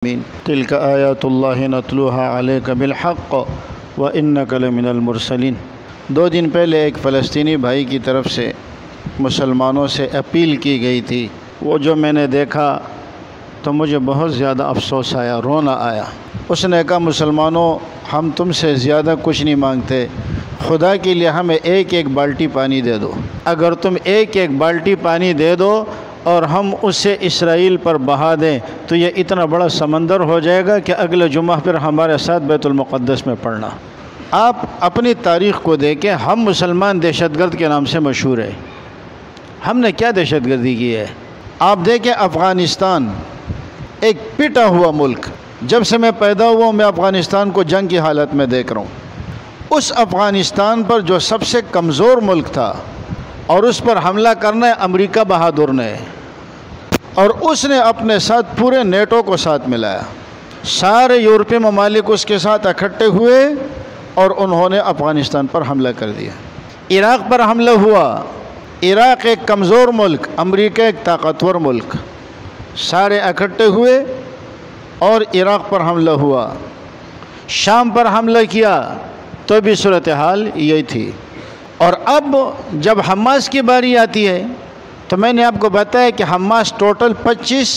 تلك آیات اللہ نتلوها علیک بالحق وانک لمن المرسلین۔ 2 دن پہلے ایک فلسطینی بھائی کی طرف سے مسلمانوں سے اپیل کی گئی تھی، وہ جو میں نے دیکھا تو مجھے بہت زیادہ افسوس آیا، رونا آیا۔ اس نے کہا مسلمانوں ہم تم سے زیادہ کچھ نہیں مانگتے، خدا کے لیے ہمیں ایک بالٹی پانی دے دو۔ اگر تم ایک بالٹی پانی دے دو اور ہم اسے اسرائیل پر بہا دیں تو یہ اتنا بڑا سمندر ہو جائے گا کہ اگلے جمعہ پھر ہمارے ساتھ بیت المقدس میں پڑھنا۔ آپ اپنی تاریخ کو دیکھیں، ہم مسلمان دہشت گرد کے نام سے مشہور ہے۔ ہم نے کیا دہشت گردی کی ہے؟ آپ دیکھیں افغانستان ایک پٹا ہوا ملک، جب سے میں پیدا ہوا ہوں میں افغانستان کو جنگ کی حالت میں دیکھ رہا ہوں۔ اس افغانستان پر جو سب سے کمزور ملک تھا اور اس پر حملہ کرنا ہے امریکہ بہادر نے، اور اس نے اپنے ساتھ پورے نیٹو کو ساتھ ملایا۔ سارے یورپی ممالک اس کے ساتھ اکٹھے ہوئے اور انہوں نے افغانستان پر حملہ کر دیا۔ عراق پر حملہ ہوا، عراق ایک کمزور ملک، امریکہ ایک طاقتور ملک، سارے اکٹھے ہوئے اور عراق پر حملہ ہوا۔ شام پر حملہ کیا تو بھی صورتحال یہی تھی۔ اور اب جب حماس کی باری آتی ہے تو میں نے آپ کو بتایا کہ حماس ٹوٹل 25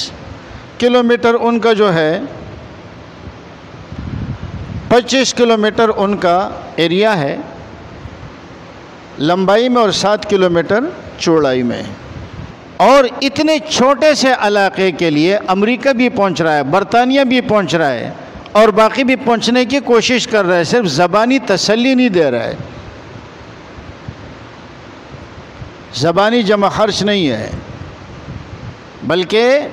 کلومیٹر ان کا جو ہے 25 کلومیٹر ان کا ایریا ہے لمبائی میں اور 7 کلومیٹر چوڑائی میں، اور اتنے چھوٹے سے علاقے کے لیے امریکہ بھی پہنچ رہا ہے، برطانیہ بھی پہنچ رہا ہے اور باقی بھی پہنچنے کی کوشش کر رہا ہے، صرف زبانی تسلی نہیں دے رہا ہے، زبانی جمع خرچ نہیں ہے، بلکہ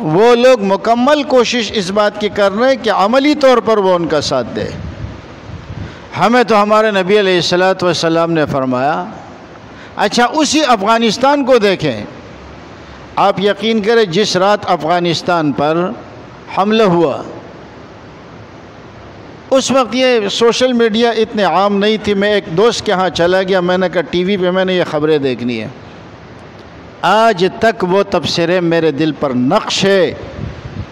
وہ لوگ مکمل کوشش اس بات کی کر رہے ہیں کہ عملی طور پر وہ ان کا ساتھ دے۔ ہمیں تو ہمارے نبی علیہ السلام نے فرمایا۔ اچھا اسی افغانستان کو دیکھیں، آپ یقین کریں جس رات افغانستان پر حملہ ہوا اس وقت یہ سوشل میڈیا اتنے عام نہیں تھی، میں ایک دوست کے ہاں چلا گیا، میں نے کہا ٹی وی پہ میں نے یہ خبریں دیکھنی ہے۔ آج تک وہ تبصرے میرے دل پر نقش ہے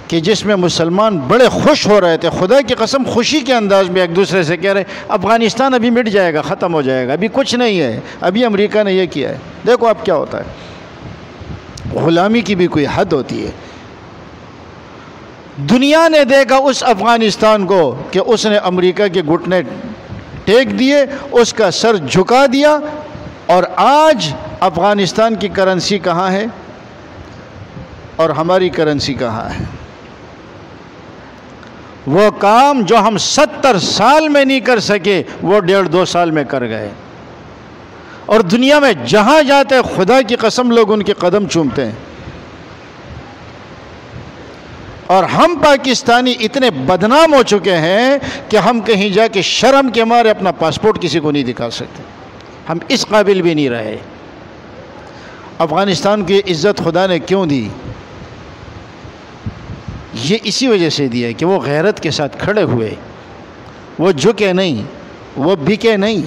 کہ جس میں مسلمان بڑے خوش ہو رہے تھے، خدا کی قسم خوشی کے انداز میں ایک دوسرے سے کہہ رہے افغانستان ابھی مٹ جائے گا، ختم ہو جائے گا، ابھی کچھ نہیں ہے، ابھی امریکہ نے یہ کیا ہے، دیکھو اب کیا ہوتا ہے۔ غلامی کی بھی کوئی حد ہوتی ہے۔ دنیا نے دیکھا اس افغانستان کو کہ اس نے امریکہ کے گھٹنے ٹیک دیے، اس کا سر جھکا دیا، اور آج افغانستان کی کرنسی کہاں ہے اور ہماری کرنسی کہاں ہے؟ وہ کام جو ہم 70 سال میں نہیں کر سکے وہ 1.5-2 سال میں کر گئے، اور دنیا میں جہاں جاتے خدا کی قسم لوگ ان کے قدم چومتے ہیں۔ اور ہم پاکستانی اتنے بدنام ہو چکے ہیں کہ ہم کہیں جا کے شرم کے مارے اپنا پاسپورٹ کسی کو نہیں دکھا سکتے، ہم اس قابل بھی نہیں رہے۔ افغانستان کی عزت خدا نے کیوں دی؟ یہ اسی وجہ سے دیا کہ وہ غیرت کے ساتھ کھڑے ہوئے، وہ جھکے نہیں، وہ بکے نہیں۔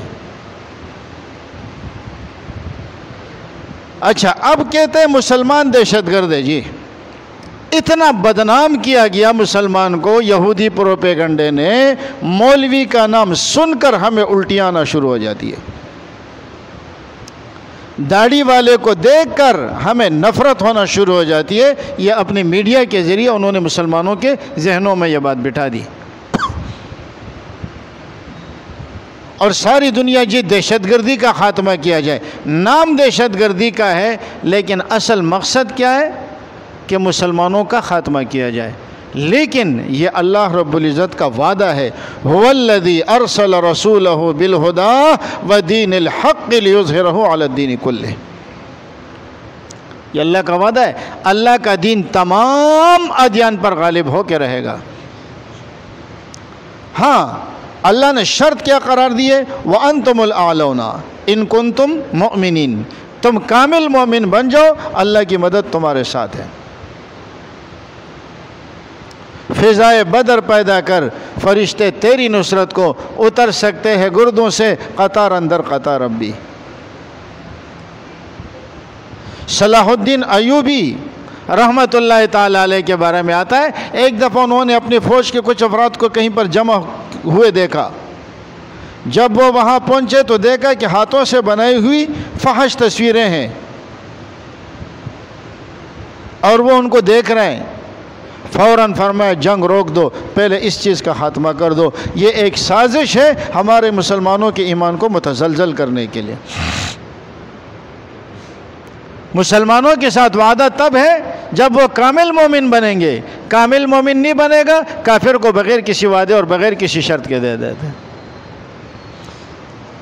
اچھا اب کہتے ہیں مسلمان دہشت گرد ہے۔ جی اتنا بدنام کیا گیا مسلمان کو یہودی پروپیگنڈے نے، مولوی کا نام سن کر ہمیں الٹیاں آنا شروع ہو جاتی ہے، داڑھی والے کو دیکھ کر ہمیں نفرت ہونا شروع ہو جاتی ہے۔ یہ اپنے میڈیا کے ذریعے انہوں نے مسلمانوں کے ذہنوں میں یہ بات بٹھا دی، اور ساری دنیا جی دہشت گردی کا خاتمہ کیا جائے، نام دہشت گردی کا ہے لیکن اصل مقصد کیا ہے کہ مسلمانوں کا خاتمہ کیا جائے۔ لیکن یہ اللہ رب العزت کا وعدہ ہے، هو الذی ارسل رسولہ بالہدی ودین الحق لیظہرہ علی الدین کلہ۔ یہ اللہ کا وعدہ ہے، اللہ کا دین تمام ادیان پر غالب ہو کے رہے گا۔ ہاں اللہ نے شرط کیا قرار دی ہے، وَأَنْتُمُ الْأَعْلَوْنَ إِن كُنْتُمْ مُؤْمِنِينَ، تم کامل مومن بن جاؤ، اللہ کی مدد تمہارے ساتھ ہے۔ فضائے بدر پیدا کر، فرشتے تیری نصرت کو اتر سکتے ہیں گردوں سے، قطار اندر قطار ربی۔ صلاح الدین ایوبی رحمت اللہ تعالی علیہ کے بارے میں آتا ہے، ایک دفعہ انہوں نے اپنی فوج کے کچھ افراد کو کہیں پر جمع ہوئے دیکھا۔ جب وہ وہاں پہنچے تو دیکھا کہ ہاتھوں سے بنائی ہوئی فحش تصویریں ہیں اور وہ ان کو دیکھ رہے ہیں۔ فوراً فرمایا جنگ روک دو، پہلے اس چیز کا خاتمہ کر دو، یہ ایک سازش ہے ہمارے مسلمانوں کے ایمان کو متزلزل کرنے کے لیے۔ مسلمانوں کے ساتھ وعدہ تب ہے جب وہ کامل مومن بنیں گے، کامل مومن نہیں بنے گا، کافر کو بغیر کسی وعدے اور بغیر کسی شرط کے دے دیتے۔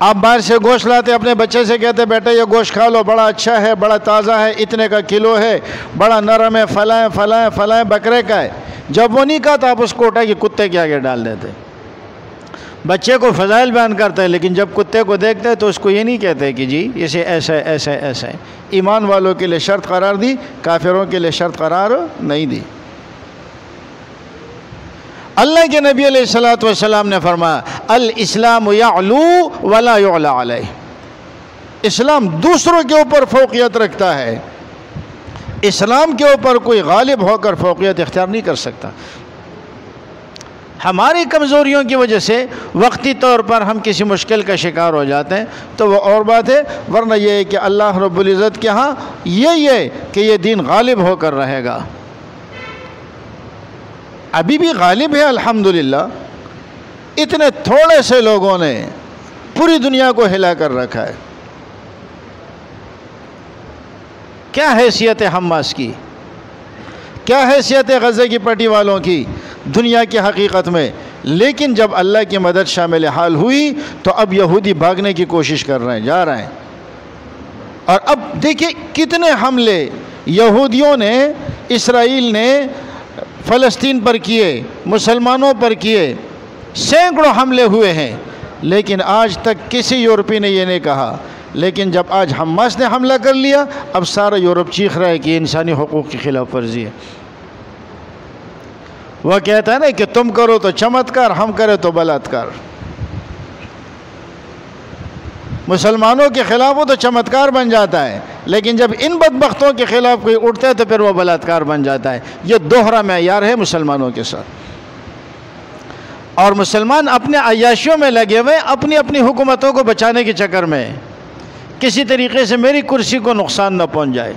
آپ باہر سے گوشت لاتے، اپنے بچے سے کہتے بیٹا یہ گوشت کھا لو، بڑا اچھا ہے، بڑا تازہ ہے، اتنے کا کلو ہے، بڑا نرم ہے، فلاں فلاں فلاں بکرے کا ہے۔ جب وہ نہیں کہا تو آپ اس کو اٹھا کے کتے کے آگے ڈال دیتے۔ بچے کو فضائل بیان کرتے ہیں، لیکن جب کتے کو دیکھتے ہیں تو اس کو یہ نہیں کہتے کہ جی اسے ایسا ہے ایسا ہے ایسا ہے۔ ایمان والوں کے لیے شرط قرار دی، کافروں کے لیے شرط قرار نہیں دی۔ اللہ کے نبی علیہ السلام نے فرمایا الاسلام یعلو ولا یعلی علیہ، اسلام دوسروں کے اوپر فوقیت رکھتا ہے، اسلام کے اوپر کوئی غالب ہو کر فوقیت اختیار نہیں کر سکتا۔ ہماری کمزوریوں کی وجہ سے وقتی طور پر ہم کسی مشکل کا شکار ہو جاتے ہیں تو وہ اور بات ہے، ورنہ یہ ہے کہ اللہ رب العزت کے ہاں یہی ہے کہ یہ دین غالب ہو کر رہے گا، ابھی بھی غالب ہے الحمدللہ۔ اتنے تھوڑے سے لوگوں نے پوری دنیا کو ہلا کر رکھا ہے۔ کیا حیثیت ہے حماس کی، کیا حیثیت ہے غزہ کی پٹی والوں کی دنیا کی حقیقت میں، لیکن جب اللہ کی مدد شامل حال ہوئی تو اب یہودی بھاگنے کی کوشش کر رہے ہیں، جا رہے ہیں۔ اور اب دیکھیں کتنے حملے یہودیوں نے، اسرائیل نے فلسطین پر کیے، مسلمانوں پر کیے، سینکڑوں حملے ہوئے ہیں، لیکن آج تک کسی یورپی نے یہ نہیں کہا۔ لیکن جب آج حماس نے حملہ کر لیا، اب سارا یورپ چیخ رہا ہے کہ انسانی حقوق کی خلاف ورزی ہے۔ وہ کہتا ہے نا کہ تم کرو تو چمتکار، ہم کرے تو بلاತ್ಕಾರ۔ مسلمانوں کے خلاف وہ تو چمتکار بن جاتا ہے، لیکن جب ان بدبختوں کے خلاف کوئی اٹھتا ہے تو پھر وہ بلاತ್ಕಾರ بن جاتا ہے۔ یہ دوہرا معیار ہے مسلمانوں کے ساتھ، اور مسلمان اپنے عیاشیوں میں لگے ہوئے اپنی اپنی حکومتوں کو بچانے کے چکر میں کسی طریقے سے میری کرسی کو نقصان نہ پہنچ جائے۔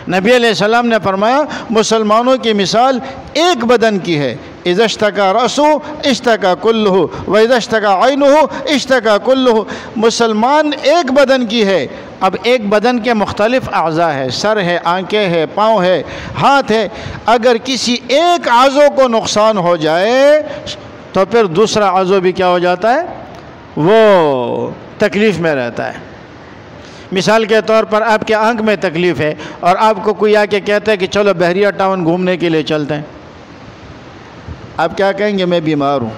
نبی علیہ السلام نے فرمایا مسلمانوں کی مثال ایک بدن کی ہے، اذا اشتکا رأسہ اشتکا کلہ واذا اشتکا عینہ اشتکا کلہ۔ مسلمان ایک بدن کی ہے۔ اب ایک بدن کے مختلف اعضاء ہے، سر ہے، آنکھیں ہے، پاؤں ہے، ہاتھ ہے، اگر کسی ایک عضو کو نقصان ہو جائے تو پھر دوسرا عضو بھی کیا ہو جاتا ہے، وہ تکلیف میں رہتا ہے۔ مثال کے طور پر آپ کے آنکھ میں تکلیف ہے اور آپ کو کوئی آ کے کہتا ہے کہ چلو بحریہ ٹاؤن گھومنے کے لیے چلتے ہیں، آپ کیا کہیں گے؟ میں بیمار ہوں۔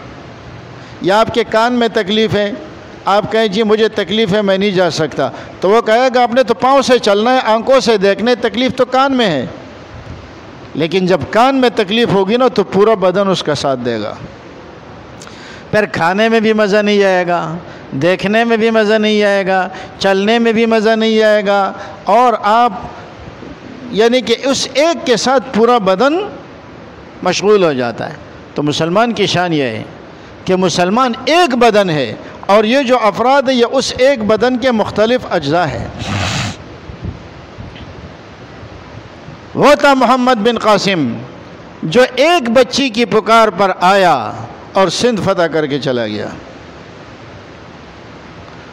یا آپ کے کان میں تکلیف ہے، آپ کہیں جی مجھے تکلیف ہے میں نہیں جا سکتا، تو وہ کہے گا آپ نے تو پاؤں سے چلنا ہے، آنکھوں سے دیکھنے، تکلیف تو کان میں ہے۔ لیکن جب کان میں تکلیف ہوگی نا تو پورا بدن اس کا ساتھ دے گا، پھر کھانے میں بھی مزہ نہیں آئے گا، دیکھنے میں بھی مزہ نہیں آئے گا، چلنے میں بھی مزہ نہیں آئے گا، اور آپ یعنی کہ اس ایک کے ساتھ پورا بدن مشغول ہو جاتا ہے۔ تو مسلمان کی شان یہ ہے کہ مسلمان ایک بدن ہے، اور یہ جو افراد ہیں یہ اس ایک بدن کے مختلف اجزاء ہیں۔ وہ تھا محمد بن قاسم جو ایک بچی کی پکار پر آیا اور سندھ فتح کر کے چلا گیا۔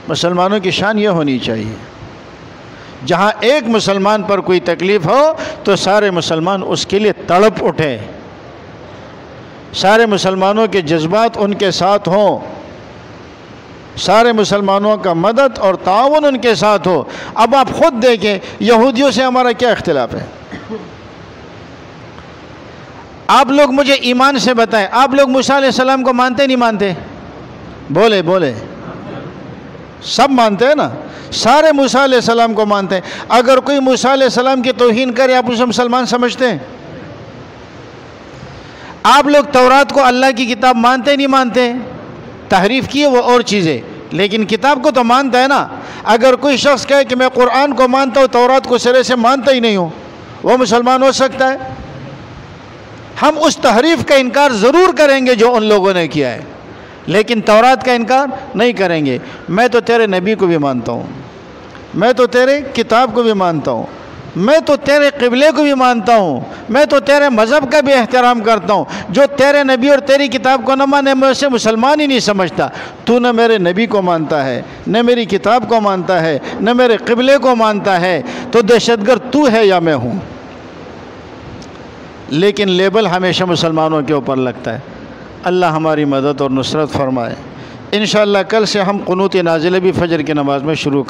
مسلمانوں کی شان یہ ہونی چاہیے، جہاں ایک مسلمان پر کوئی تکلیف ہو تو سارے مسلمان اس کے لیے تڑپ اٹھے، سارے مسلمانوں کے جذبات ان کے ساتھ ہوں، سارے مسلمانوں کا مدد اور تعاون ان کے ساتھ ہو۔ اب آپ خود دیکھیں یہودیوں سے ہمارا کیا اختلاف ہے؟ آپ لوگ مجھے ایمان سے بتائیں، آپ لوگ موسیٰ علیہ السلام کو مانتے نہیں مانتے؟ بولے بولے، سب مانتے ہیں نا، سارے موسیٰ علیہ السلام کو مانتے ہیں۔ اگر کوئی موسیٰ علیہ السلام کی توہین کرے آپ اسے مسلمان سمجھتے ہیں؟ آپ لوگ تورات کو اللہ کی کتاب مانتے نہیں مانتے؟ تحریف کی ہے وہ اور چیزیں، لیکن کتاب کو تو مانتا ہے نا۔ اگر کوئی شخص کہے کہ میں قرآن کو مانتا ہوں، تورات کو سرے سے مانتا ہی نہیں ہوں، وہ مسلمان ہو سکتا ہے؟ ہم اس تحریف کا انکار ضرور کریں گے جو ان لوگوں نے کیا ہے، لیکن تورات کا انکار نہیں کریں گے۔ میں تو تیرے نبی کو بھی مانتا ہوں، میں تو تیرے کتاب کو بھی مانتا ہوں، میں تو تیرے قبلے کو بھی مانتا ہوں، میں تو تیرے مذہب کا بھی احترام کرتا ہوں۔ جو تیرے نبی اور تیری کتاب کو نہ مانے میں اسے مسلمان ہی نہیں سمجھتا۔ تو نہ میرے نبی کو مانتا ہے، نہ میری کتاب کو مانتا ہے، نہ میرے قبلے کو مانتا ہے، تو دہشت گرد تو ہے یا میں ہوں؟ لیکن لیبل ہمیشہ مسلمانوں کے اوپر لگتا ہے۔ اللہ ہماری مدد اور نصرت فرمائے۔ انشاءاللہ کل سے ہم قنوت نازلہ بھی فجر کی نماز میں شروع